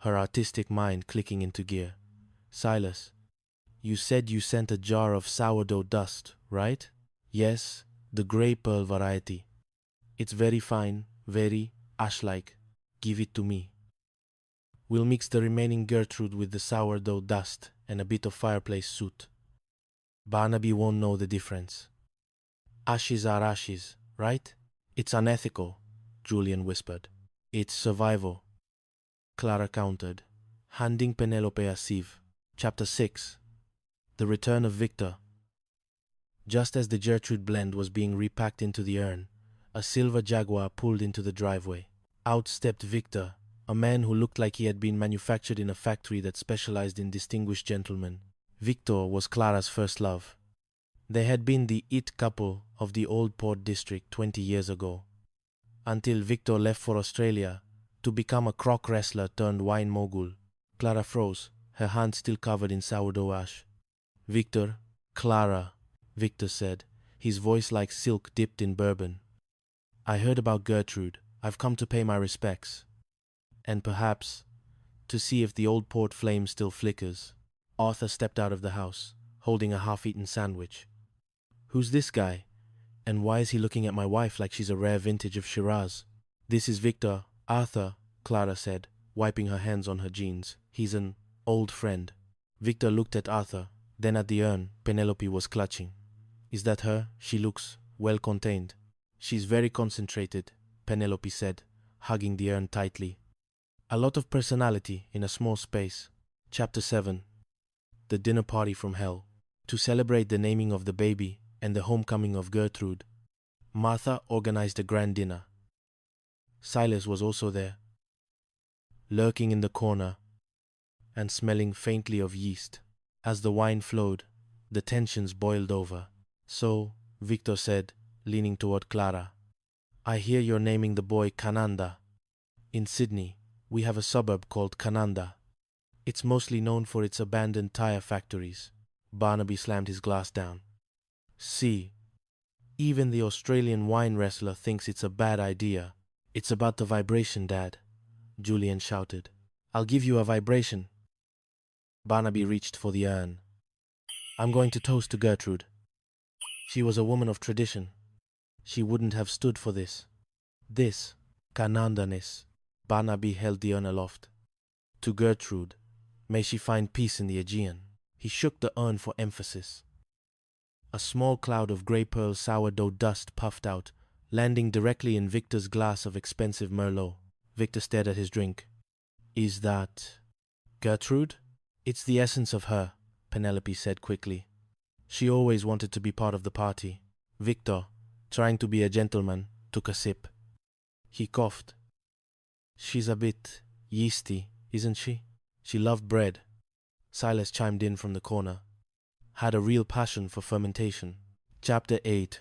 her artistic mind clicking into gear. Silas, you said you sent a jar of sourdough dust, right? Yes, the grey pearl variety. It's very fine, very ash-like. Give it to me. We'll mix the remaining Gertrude with the sourdough dust and a bit of fireplace soot. Barnaby won't know the difference. Ashes are ashes, right? It's unethical, Julian whispered. It's survival, Clara countered, handing Penelope a sieve. Chapter 6. The Return of Victor. Just as the Gertrude blend was being repacked into the urn, a silver Jaguar pulled into the driveway. Out stepped Victor, a man who looked like he had been manufactured in a factory that specialized in distinguished gentlemen. Victor was Clara's first love. They had been the it couple of the Old Port District 20 years ago, until Victor left for Australia to become a croc wrestler turned wine mogul. Clara froze, her hands still covered in sourdough ash. Victor, Clara, Victor said, his voice like silk dipped in bourbon. I heard about Gertrude. I've come to pay my respects. And perhaps to see if the Old Port flame still flickers. Arthur stepped out of the house, holding a half-eaten sandwich. Who's this guy? And why is he looking at my wife like she's a rare vintage of Shiraz? This is Victor, Arthur, Clara said, wiping her hands on her jeans. He's an old friend. Victor looked at Arthur, then at the urn Penelope was clutching. Is that her? She looks well contained. She's very concentrated, Penelope said, hugging the urn tightly. A lot of personality in a small space. Chapter 7. The Dinner Party from Hell. To celebrate the naming of the baby and the homecoming of Gertrude, Martha organized a grand dinner. Silas was also there, lurking in the corner and smelling faintly of yeast. As the wine flowed, the tensions boiled over. So, Victor said, leaning toward Clara, I hear you're naming the boy Kananda. In Sydney, we have a suburb called Kananda. It's mostly known for its abandoned tire factories. Barnaby slammed his glass down. See, even the Australian wine wrestler thinks it's a bad idea. It's about the vibration, Dad, Julian shouted. I'll give you a vibration. Barnaby reached for the urn. I'm going to toast to Gertrude. She was a woman of tradition. She wouldn't have stood for this. This, Kanandaness. Barnaby held the urn aloft. To Gertrude, may she find peace in the Aegean. He shook the urn for emphasis. A small cloud of grey pearl sourdough dust puffed out, landing directly in Victor's glass of expensive Merlot. Victor stared at his drink. Is that Gertrude? It's the essence of her, Penelope said quickly. She always wanted to be part of the party. Victor, trying to be a gentleman, took a sip. He coughed. She's a bit yeasty, isn't she? She loved bread. Silas chimed in from the corner. Had a real passion for fermentation. Chapter 8.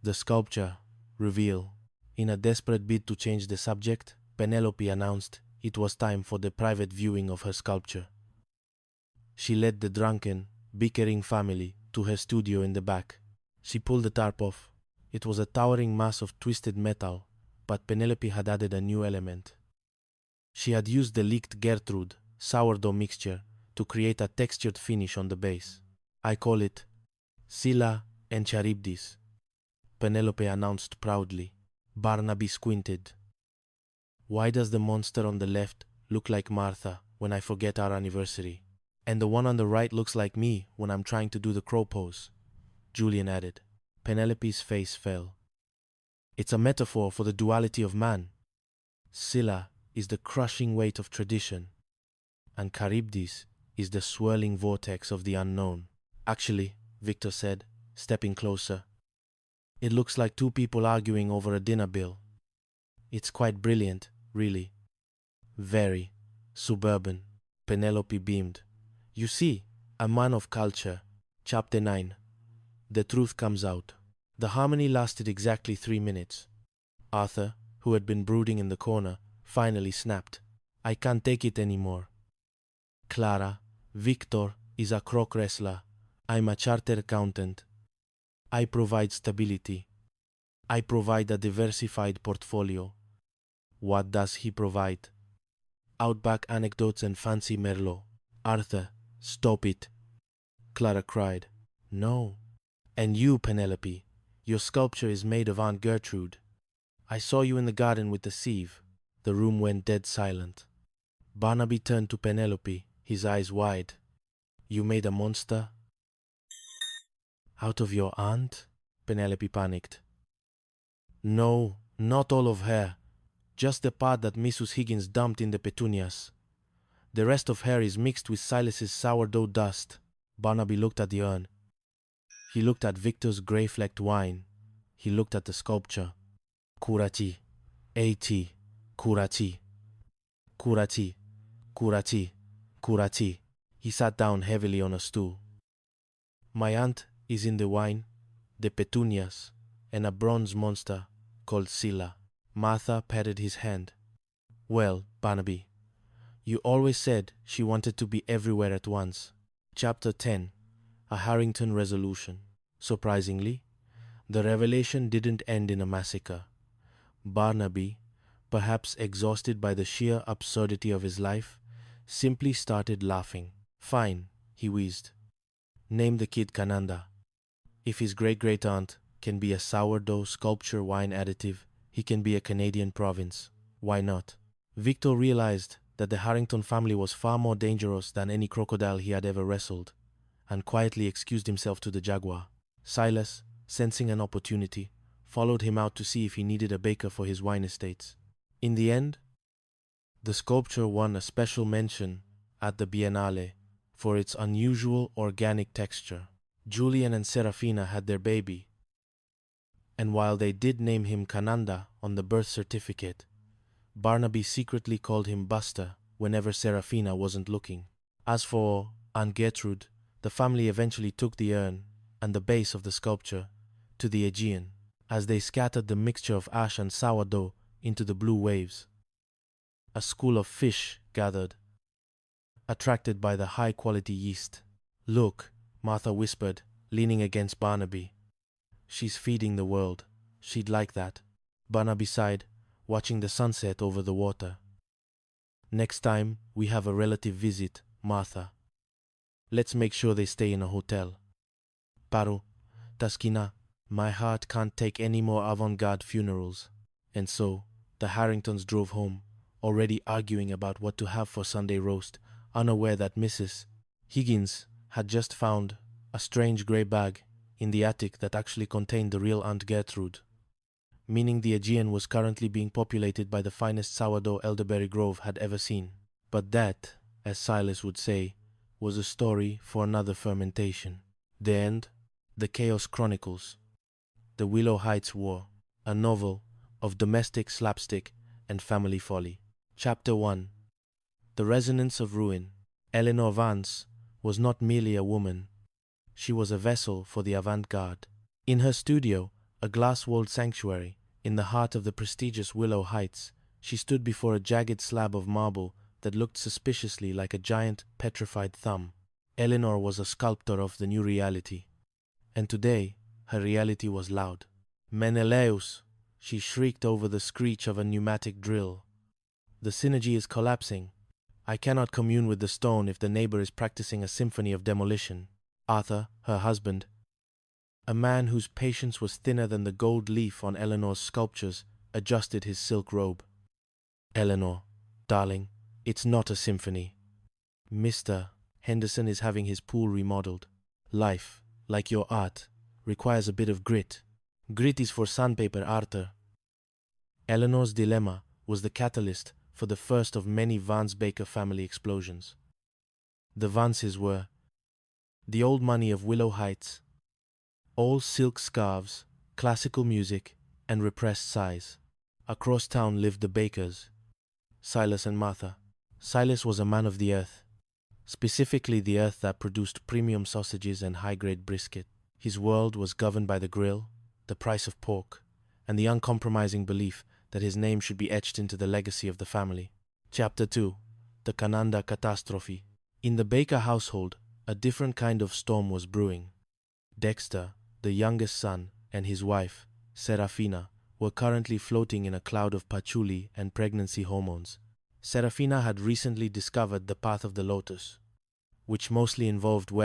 The Sculpture. Reveal. In a desperate bid to change the subject, Penelope announced it was time for the private viewing of her sculpture. She led the drunken, bickering family to her studio in the back. She pulled the tarp off. It was a towering mass of twisted metal, but Penelope had added a new element. She had used the leaked Gertrude sourdough mixture to create a textured finish on the base. I call it Scylla and Charybdis, Penelope announced proudly. Barnaby squinted. Why does the monster on the left look like Martha when I forget our anniversary? And the one on the right looks like me when I'm trying to do the crow pose, Julian added. Penelope's face fell. It's a metaphor for the duality of man. Scylla is the crushing weight of tradition, and Charybdis is the swirling vortex of the unknown. Actually, Victor said, stepping closer, it looks like two people arguing over a dinner bill. It's quite brilliant, really. Very suburban. Penelope beamed. You see, a man of culture. Chapter 9. The truth comes out. The harmony lasted exactly 3 minutes. Arthur, who had been brooding in the corner, finally snapped. I can't take it anymore. Clara, Victor is a croc wrestler. I'm a chartered accountant. I provide stability. I provide a diversified portfolio. What does he provide? Outback anecdotes and fancy Merlot. Arthur, stop it, Clara cried. No. And you, Penelope, your sculpture is made of Aunt Gertrude. I saw you in the garden with the sieve. The room went dead silent. Barnaby turned to Penelope, his eyes wide. You made a monster? Out of your aunt? Penelope panicked. No, not all of her. Just the part that Mrs. Higgins dumped in the petunias. The rest of her is mixed with Silas's sourdough dust. Barnaby looked at the urn. He looked at Victor's grey-flecked wine. He looked at the sculpture. Kurati, A.T., Kurati, Kurati, Kurati, Kurati. He sat down heavily on a stool. My aunt is in the wine, the petunias, and a bronze monster called Scylla. Martha patted his hand. Well, Barnaby, you always said she wanted to be everywhere at once. Chapter 10. A Harrington Resolution. Surprisingly, the revelation didn't end in a massacre. Barnaby, perhaps exhausted by the sheer absurdity of his life, simply started laughing. Fine, he wheezed. Name the kid Cananda. If his great-great-aunt can be a sourdough sculpture wine additive, he can be a Canadian province. Why not? Victor realized that the Harrington family was far more dangerous than any crocodile he had ever wrestled, and quietly excused himself to the Jaguar. Silas, sensing an opportunity, followed him out to see if he needed a baker for his wine estates. In the end, the sculpture won a special mention at the Biennale for its unusual organic texture. Julian and Serafina had their baby, and while they did name him Cananda on the birth certificate, Barnaby secretly called him Buster whenever Serafina wasn't looking. As for Aunt Gertrude, the family eventually took the urn and the base of the sculpture to the Aegean, as they scattered the mixture of ash and sourdough into the blue waves. A school of fish gathered, attracted by the high-quality yeast. Look, Martha whispered, leaning against Barnaby. She's feeding the world. She'd like that. Barnaby sighed, watching the sunset over the water. Next time we have a relative visit, Martha, let's make sure they stay in a hotel. Paru, Taskina, my heart can't take any more avant-garde funerals. And so, the Harringtons drove home, already arguing about what to have for Sunday roast, unaware that Mrs. Higgins had just found a strange grey bag in the attic that actually contained the real Aunt Gertrude, meaning the Aegean was currently being populated by the finest sourdough Elderberry Grove had ever seen. But that, as Silas would say, was a story for another fermentation. The end, The Chaos Chronicles, The Willow Heights War, a novel of domestic slapstick and family folly. Chapter 1. The Resonance of Ruin. Eleanor Vance was not merely a woman. She was a vessel for the avant-garde. In her studio, a glass-walled sanctuary, in the heart of the prestigious Willow Heights, she stood before a jagged slab of marble that looked suspiciously like a giant petrified thumb. Eleanor was a sculptor of the new reality. And today, her reality was loud. Menelaus! She shrieked over the screech of a pneumatic drill. The synergy is collapsing. I cannot commune with the stone if the neighbor is practicing a symphony of demolition. Arthur, her husband, a man whose patience was thinner than the gold leaf on Eleanor's sculptures, adjusted his silk robe. Eleanor, darling, it's not a symphony. Mr. Henderson is having his pool remodeled. Life, like your art, requires a bit of grit. Grit is for sandpaper, Arthur. Eleanor's dilemma was the catalyst for the first of many Vance-Baker family explosions. The Vances were the old money of Willow Heights, all silk scarves, classical music, and repressed sighs. Across town lived the Bakers, Silas and Martha. Silas was a man of the earth, specifically the earth that produced premium sausages and high-grade brisket. His world was governed by the grill, the price of pork, and the uncompromising belief that his name should be etched into the legacy of the family. Chapter 2. The Cananda Catastrophe. In the Baker household, a different kind of storm was brewing. Dexter, the youngest son, and his wife, Serafina, were currently floating in a cloud of patchouli and pregnancy hormones. Serafina had recently discovered the path of the lotus, which mostly involved wearing